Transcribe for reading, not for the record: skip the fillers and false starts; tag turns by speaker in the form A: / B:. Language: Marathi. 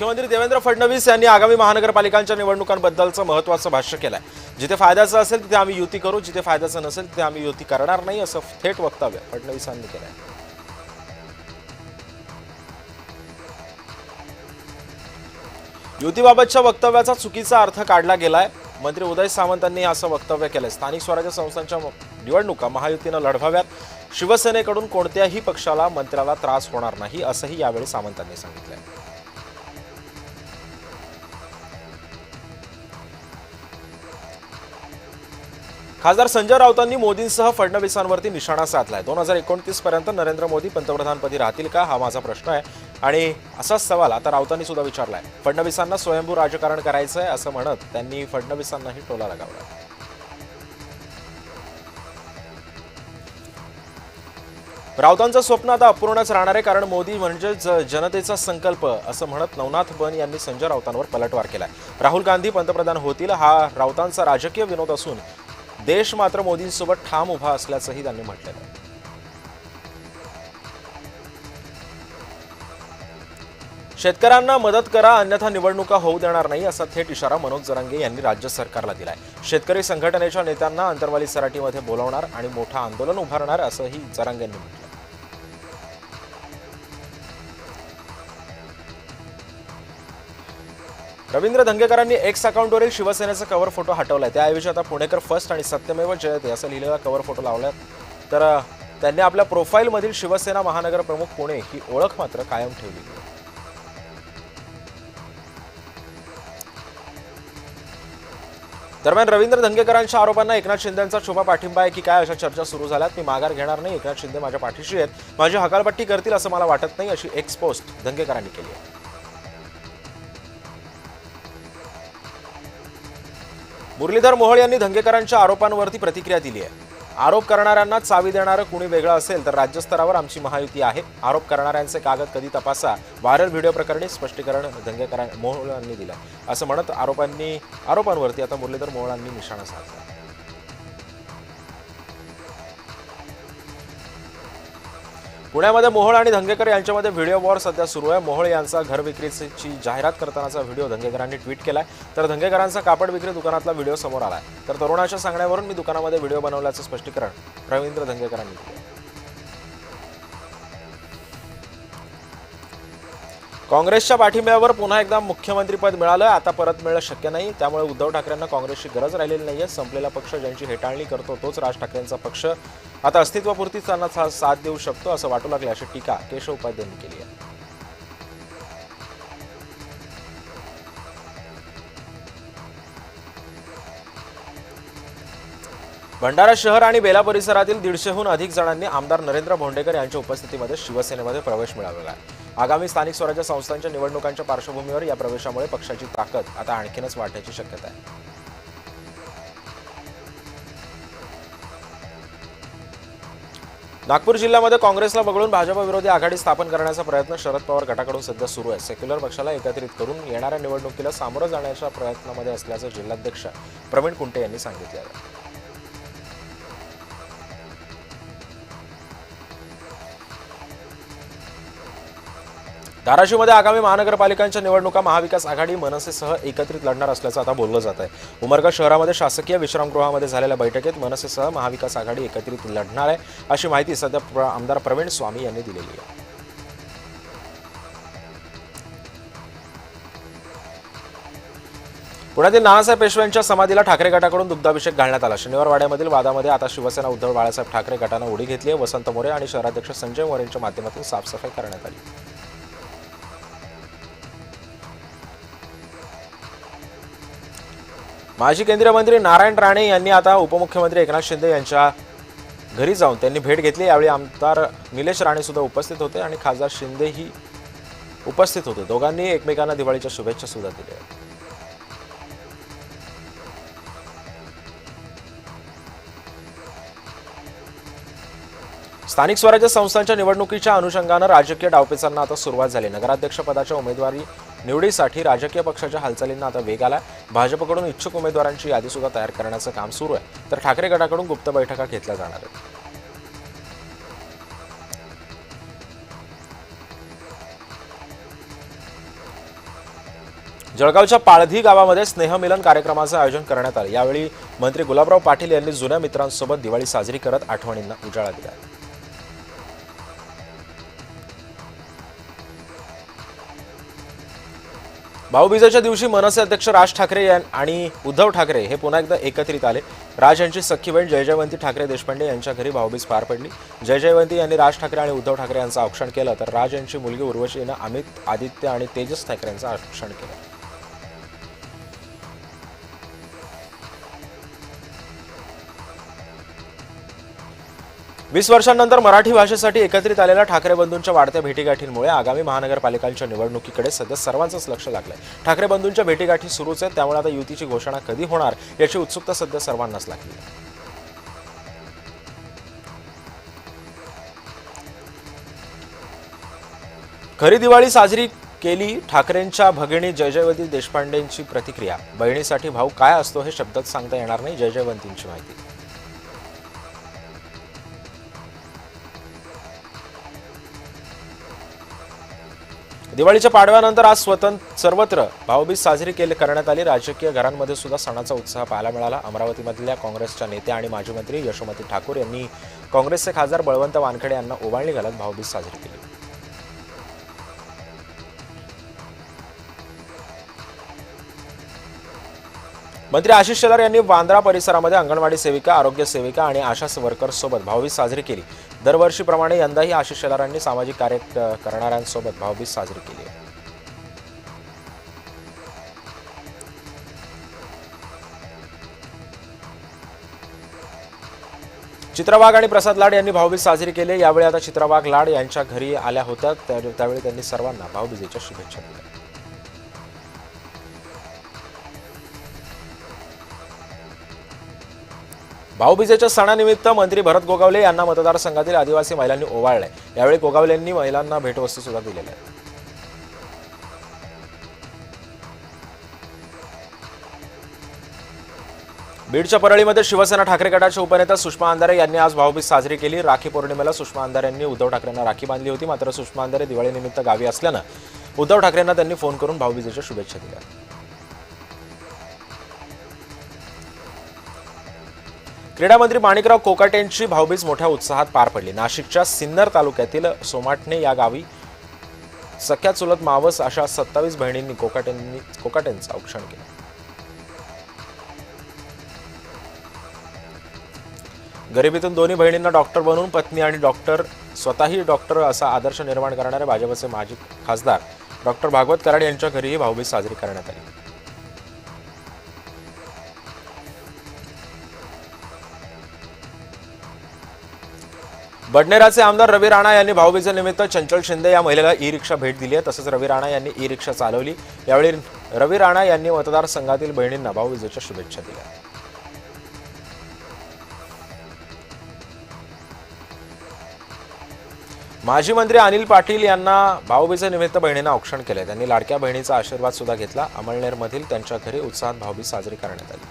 A: मुख्यमंत्री देवेंद्र फडणवीस यांनी आगामी महानगरपालिकांच्या निवडणुकांबद्दलचं महत्त्वाचं भाष्य केलंय। जिथे फायद्याचं असेल तिथे आम्ही युती करू, जिथे फायद्याचं नसेल तिथे आम्ही युती करणार नाही, असं थेट वक्तव्य फडणवीसांनी केलंय। युतीबाबतच्या वक्तव्याचा चुकीचा अर्थ काढला गेलाय। मंत्री उदय सामंतांनी असं वक्तव्य केलंय। स्थानिक स्वराज्य संस्थांच्या निवडणुका महायुतीनं लढवाव्यात, शिवसेनेकडून कोणत्याही पक्षाला मंत्र्याला त्रास होणार नाही, असंही यावेळी सामंतांनी सांगितलंय। खासदार संजय राऊतांनी मोदींसह फडणवीसांवरती निशाणा साधलाय। 2029 पर्यंत नरेंद्र मोदी पंतप्रधानपदी राहतील का, हा माझा प्रश्न आहे आणि असाच सवाल आता राऊतांनी सुद्धा विचारलाय। फडणवीसांना स्वयंभू राजकारण करायचंय असं म्हणत त्यांनी फडणवीसांनाही टोला लगावला। राऊतांचं स्वप्न आता अपूर्णच राहणार आहे, कारण मोदी म्हणजेच जनतेचा संकल्प असं म्हणत नवनाथ बन यांनी संजय राऊतांवर पलटवार केलाय। राहुल गांधी पंतप्रधान होतील हा राऊतांचा राजकीय विनोद असून देश मात्र मोदींसोबत ठाम उभा असल्याचंही त्यांनी म्हटलेलं आहे। शेतकऱ्यांना मदत करा, अन्यथा निवडणुका होऊ देणार नाही, असा थेट इशारा मनोज जरांगे यांनी राज्य सरकारला दिलाय। शेतकरी संघटनेच्या नेत्यांना अंतरवाली सराटीमध्ये बोलावणार आणि मोठं आंदोलन उभारणार, असंही जरांगेंनी म्हटलं। रवींद्र धंगेकरांनी एक्स अकाउंटवरील शिवसेनेचा कव्हर फोटो हटवलाय। त्याऐवजी आता पुणेकर फर्स्ट आणि सत्यमेव जयते असं लिहिलेला कव्हर फोटो लावलाय। तर त्यांनी आपल्या प्रोफाईलमधील शिवसेना महानगर प्रमुख पुणे ही ओळख मात्र कायम ठेवली आहे। दरम्यान रवींद्र धंगेकरांच्या आरोपांना एकनाथ शिंदेंचा छुपा पाठिंबा आहे की काय, अशा चर्चा सुरू झाल्यात। मी माघार घेणार नाही, एकनाथ शिंदे माझ्या पाठीशी आहेत, माझी हकालपट्टी करतील असं मला वाटत नाही, अशी एक्स पोस्ट धंगेकरांनी केली आहे। मुरलीधर मोहोळ यांनी धंगेकरांच्या आरोपांवरती प्रतिक्रिया दिली आहे। आरोप करणाऱ्यांना चावी देणारं कुणी वेगळं असेल तर राज्यस्तरावर आमची महायुती आहे। आरोप करणाऱ्यांचे कागद कधी तपासा, व्हायरल व्हिडिओ प्रकरणी स्पष्टीकरण मोहोळ यांनी दिलं असं म्हणत आरोपांवरती आता मुरलीधर मोहोळ यांनी निशाणा साधला। पुण्यामध्ये मोहोळ आणि धंगेकर यांच्यामध्ये व्हिडिओ वॉर सध्या सुरू आहे। मोहोळ यांचा घर विक्रीची जाहिरात करतानाचा व्हिडिओ धंगेकरांनी ट्विट केलाय, तर धंगेकरांचा कापड विक्री दुकानातला व्हिडिओ समोर आलाय। तर तरुणाच्या सांगण्यावरून मी दुकानामध्ये व्हिडिओ बनवल्याचं स्पष्टीकरण रवींद्र धंगेकरांनी दिलं। काँग्रेसच्या पाठिंब्यावर पुन्हा एकदा मुख्यमंत्रीपद मिळालं, आता परत मिळणं शक्य नाही, त्यामुळे उद्धव ठाकरेंना काँग्रेसची गरज राहिलेली नाहीये। संपलेला पक्ष ज्यांची हेटाळणी करतो तोच राज ठाकरेंचा पक्ष आता अस्तित्वापुरतीच त्यांना साथ देऊ शकतो असं वाटू लागले, अशी टीका केशव उपाध्यायांनी केली आहे। भंडारा शहर आणि बेला परिसरातील 150हून अधिक जणांनी आमदार नरेंद्र भोंडेकर यांच्या उपस्थितीमध्ये शिवसेनेमध्ये प्रवेश मिळवला आहे। आगामी स्थानिक स्वराज्य संस्थांच्या निवडणुकांच्या पार्श्वभूमीवर या प्रवेशामुळे पक्षाची ताकद आता आणखीनच वाढण्याची शक्यता आहे। नागपूर जिल्ह्यामध्ये काँग्रेसला वगळून भाजप विरोधी आघाडी स्थापन करण्याचा प्रयत्न शरद पवार गटाकडून सध्या सुरू आहे। सेक्युलर पक्षाला एकत्रित करून येणाऱ्या निवडणुकीला सामोरं जाण्याच्या प्रयत्नामध्ये असल्याचं जिल्हाध्यक्ष प्रवीण कुंटे यांनी सांगितलं आहे। धाराशिवमध्ये आगामी महानगरपालिकांच्या निवडणुका महाविकास आघाडी मनसेसह एकत्रित लढणार असल्याचं आता बोललं जात आहे। उमरगा शहरामध्ये शासकीय विश्रामगृहामध्ये झालेल्या बैठकीत मनसेसह महाविकास आघाडी एकत्रित लढणार आहे, अशी माहिती सध्या आमदार प्रवीण स्वामी यांनी दिलेली आहे। पुण्यातील नानासाहेब पेशव्यांच्या समाधीला ठाकरे गटाकडून दुग्धाभिषेक घालण्यात आला। शनिवार वाड्यामधील वादामध्ये आता शिवसेना उद्धव बाळासाहेब ठाकरे गटानं उडी घेतली आहे। वसंत मोरे आणि शहराध्यक्ष संजय मोरेंच्या माध्यमातून साफसफाई करण्यात आली। माजी केंद्रीय मंत्री नारायण राणे यांनी आता उपमुख्यमंत्री एकनाथ शिंदे यांच्या घरी जाऊन त्यांनी भेट घेतली। यावेळी आमदार निलेश राणे सुद्धा उपस्थित होते आणि खासदार शिंदेही उपस्थित होते। दोघांनी एकमेकांना दिवाळीच्या शुभेच्छा सुद्धा दिल्या। स्थानिक स्वराज्य संस्थांच्या निवडणुकीच्या अनुषंगानं राजकीय डावपेचांना आता सुरुवात झाली। नगराध्यक्ष पदाच्या उमेदवारी निवडीसाठी राजकीय पक्षाच्या हालचालींना आता वेग आला। भाजपकडून इच्छुक उमेदवारांची यादी सुद्धा तयार करण्याचं काम सुरू आहे, तर ठाकरे गटाकडून गुप्त बैठका घेतल्या जाणार आहेत। जळगावच्या पाळधी गावामध्ये स्नेहमिलन कार्यक्रमाचं आयोजन करण्यात आलं। यावेळी मंत्री गुलाबराव पाटील यांनी जुन्या मित्रांसोबत दिवाळी साजरी करत आठवणींना उजाळा दिला। भाऊबीजेच्या दिवशी मनसे अध्यक्ष राज ठाकरे आणि उद्धव ठाकरे हे पुन्हा एकदा एकत्रित आले। राज यांची सख्खी बहीण जयजयवंती ठाकरे देशपांडे यांच्या घरी भाऊबीज पार पडली। जयजयवंती यांनी राज ठाकरे आणि उद्धव ठाकरे यांचं औक्षण केलं, तर राज यांची मुलगी उर्वशी यांनी अमित, आदित्य आणि तेजस ठाकरे यांचं औक्षण केलं। 20 वर्षांनंतर मराठी भाषेसाठी एकत्रित आलेल्या ठाकरे बंधूंच्या वाढत्या भेटीगाठींमुळे आगामी महानगरपालिकांच्या निवडणुकीकडे सध्या सर्वांचंच लक्ष लागलंय। ठाकरे बंधूंच्या भेटीगाठी सुरूच आहेत, त्यामुळे आता युतीची घोषणा कधी होणार याची उत्सुकता सध्या सर्वांनाच लागली आहे। खरी दिवाळी साजरी केली। ठाकरेंच्या भगिनी जयजयवंती देशपांडेंची प्रतिक्रिया। बहिणीसाठी भाऊ काय असतो हे शब्दात सांगता येणार नाही, जयजयवंतींची माहिती। दिवाळीच्या पाडव्यानंतर आज सर्वत्र भाऊबीज साजरी करण्यात आली। राजकीय घरांमध्ये सुद्धा सणाचा उत्साह पाहायला मिळाला। अमरावतीमधल्या काँग्रेसच्या नेत्या आणि माजी मंत्री यशोमती ठाकूर यांनी काँग्रेसचे खासदार बळवंत वानखेडे यांना ओवाळणी घालत भाऊबीज साजरी केली। मंत्री आशिष शेलार यांनी वांद्रा परिसरामध्ये अंगणवाडी सेविका, आरोग्य सेविका आणि आशा वर्कर्ससोबत भाऊबीज साजरी केली। दरवर्षीप्रमाणे यंदाही आशिष शेलारांनी सामाजिक कार्य करणाऱ्यांसोबत भाऊबीज साजरी केली। चित्रा वाघ आणि प्रसाद लाड यांनी भाऊबीज साजरी केली। यावेळी आता चित्रा वाघ लाड यांच्या घरी आल्या होत्या, त्यावेळी त्यांनी सर्वांना भाऊबीजेच्या शुभेच्छा दिल्या। भाऊबीजेच्या सणानिमित्त मंत्री भरत गोगावले यांना मतदारसंघातील आदिवासी महिलांनी ओवाळले। यावेळी गोगावलेंनी महिलांना भेटवस्तू सुद्धा दिलेल्या आहेत। बीडच्या परळीमध्ये शिवसेना ठाकरे गटाच्या उपनेत्या सुषमा अंधारे यांनी आज भाऊबीज साजरी केली। राखी पौर्णिमेला सुषमा अंधारे यांनी उद्धव ठाकरेंना राखी बांधली होती, मात्र सुषमा अंधारे दिवाळीनिमित्त गावी असल्यानं उद्धव ठाकरेंना त्यांनी फोन करून भाऊबीजेच्या शुभेच्छा दिल्या। क्रीडा मंत्री माणिकराव कोकाटेंची भाऊबीज मोठ्या उत्साहात पार पडली। नाशिकच्या सिन्नर तालुक्यातील सोमाटणे या गावी सख्या चुलत मावस अशा 27 बहिणींनी कोकाटेंचं औक्षण केलं। गरिबीतून दोन्ही बहिणींना डॉक्टर बनवून पत्नी आणि डॉक्टर स्वतःही डॉक्टर असा आदर्श निर्माण करणारे भाजपचे माजी खासदार डॉक्टर भागवत कराड यांच्या घरीही भाऊबीज साजरी करण्यात आली। बडनेराचे आमदार रवी राणा यांनी भाऊबीजेनिमित्त चंचल शिंदे या महिलेला ई-रिक्षा भेट दिली आहे। तसंच रवी राणा यांनी ई-रिक्षा चालवली। यावेळी रवी राणा यांनी मतदारसंघातील बहिणींना भाऊबीजेच्या शुभेच्छा दिल्या। माजी मंत्री अनिल पाटील यांना भाऊबीजेनिमित्त बहिणींना औक्षण केले। त्यांनी लाडक्या बहिणीचा आशीर्वाद सुद्धा घेतला। अमळनेरमधील त्यांच्या घरी उत्साहात भाऊबीज साजरी करण्यात आली।